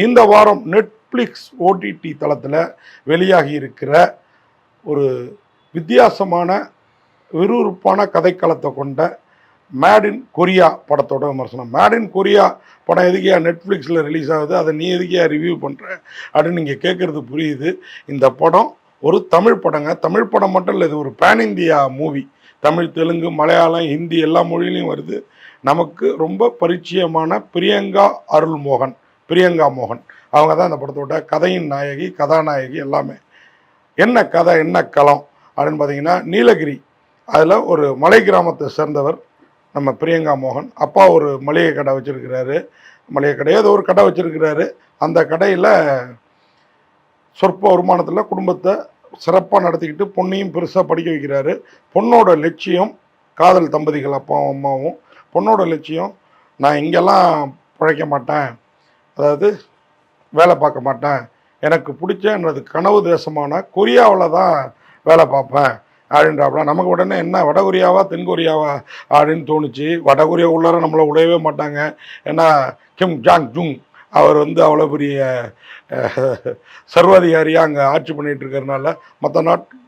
இந்த வாரம் Netflix OTT தளத்தில் வெளியாகி இருக்கிற ஒரு வித்தியாசமான விறுவிறுப்பான கதைக்களத்தை கொண்ட மேட் இன் கொரியா படத்தோட விமர்சனம். மேட் இன் கொரியா படம் எதுக்கியா நெட்ஃப்ளிக்ஸில் ரிலீஸ் ஆகுது, அதை நீ எதுக்கியா ரிவ்யூ பண்ணுற அப்படின்னு நீங்கள் கேட்குறது புரியுது. இந்த படம் ஒரு தமிழ் படங்க. தமிழ் படம் மட்டும் இல்லை, இது ஒரு pan India movie. Tamil, Telugu, Malayalam, Hindi எல்லா மொழியிலையும் வருது. நமக்கு ரொம்ப பரிச்சயமான பிரியங்கா மோகன் அவங்க தான் இந்த படத்தோட கதையின் நாயகி, கதாநாயகி எல்லாமே. என்ன கதை, என்ன களம் அப்படின்னு பார்த்தீங்கன்னா, நீலகிரி அதில் ஒரு மலை கிராமத்தை சேர்ந்தவர் நம்ம பிரியங்கா மோகன். அப்பா ஒரு மளிகை கடை வச்சுருக்கிறாரு, மளிகை கடை ஏதோ ஒரு கடை வச்சுருக்கிறாரு. அந்த கடையில் சொற்ப வருமானத்தில் குடும்பத்தை சிறப்பாக நடத்திக்கிட்டு பொண்ணையும் பெருசாக படிக்க வைக்கிறாரு. பொண்ணோட லட்சியம், காதல் தம்பதிகள் அப்பாவும் அம்மாவும், பொண்ணோட லட்சியம் நான் இங்கெல்லாம் பிழைக்க மாட்டேன், அதாவது வேலை பார்க்க மாட்டேன், எனக்கு பிடிச்ச எனது கனவு தேசமான கொரியாவில் தான் வேலை பார்ப்பேன் அப்படின்றாப்புல. நமக்கு உடனே என்ன வடகொரியாவா தென்கொரியாவா அப்படின்னு தோணுச்சு. வடகொரியா உள்ளார நம்மளை விடவே மாட்டாங்க. ஏன்னா கிம் ஜாங் ஜுங் அவர் அவ்வளோ பெரிய சர்வாதிகாரியாக அங்கே ஆட்சி பண்ணிகிட்டு இருக்கிறதுனால மற்ற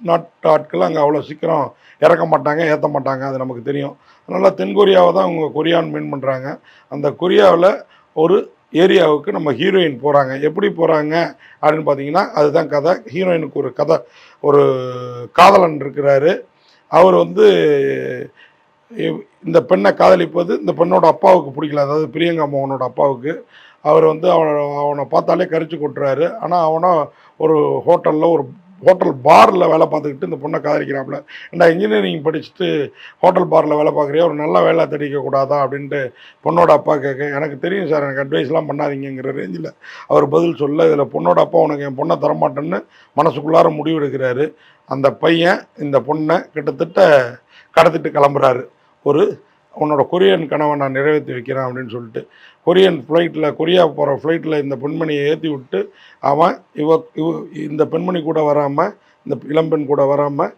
நாட்டு ஆட்கள் அங்கே அவ்வளோ சீக்கிரம் இறக்க மாட்டாங்க, ஏற்ற மாட்டாங்க, அது நமக்கு தெரியும். அதனால் தென்கொரியாவை தான் அவங்க கொரியான்னு மீன் பண்ணுறாங்க. அந்த கொரியாவில் ஒரு ஏரியாவுக்கு நம்ம ஹீரோயின் போகிறாங்க. எப்படி போகிறாங்க அப்படின்னு பார்த்தீங்கன்னா, அதுதான் கதை. ஹீரோயினுக்கு ஒரு கதை, ஒரு காதலன் இருக்கிறாரு. அவர் இந்த பெண்ணை காதலிப்பது இந்த பெண்ணோட அப்பாவுக்கு பிடிக்கல, அதாவது பிரியங்கா மோகனோட அப்பாவுக்கு. அவர் அவனை பார்த்தாலே கரிச்சு கொட்டுறாரு. ஆனால் அவனை ஒரு ஹோட்டல் பாரில் வேலை பார்த்துக்கிட்டு இந்த பொண்ணை காதலிக்கிறாப்புல. ஏன்னா இன்ஜினியரிங் படிச்சுட்டு ஹோட்டல் பாரில் வேலை பார்க்குறியா, ஒரு நல்ல வேலை தெரிவிக்கக்கூடாதா அப்படின்ட்டு பொண்ணோட அப்பா கேட்க, எனக்கு தெரியும் சார், எனக்கு அட்வைஸ்லாம் பண்ணாதீங்கிற ரேஞ்சில் அவர் பதில் சொல்ல, இதில் பொண்ணோட அப்பா உனக்கு என் பொண்ணை தரமாட்டேன்னு மனசுக்குள்ளார முடிவெடுக்கிறாரு. அந்த பையன் இந்த பொண்ணை கிட்டத்தட்ட கடத்திட்டு கிளம்புறாரு. உன்னோட கொரியன் கனவை நான் நிறைவேற்றி வைக்கிறேன் அப்படின்னு சொல்லிட்டு கொரியா போகிற ஃப்ளைட்டில் இந்த பெண்மணியை ஏற்றி விட்டு அவன் இந்த பெண்மணி கூட வராமல், இந்த இளம்பெண் கூட வராமல்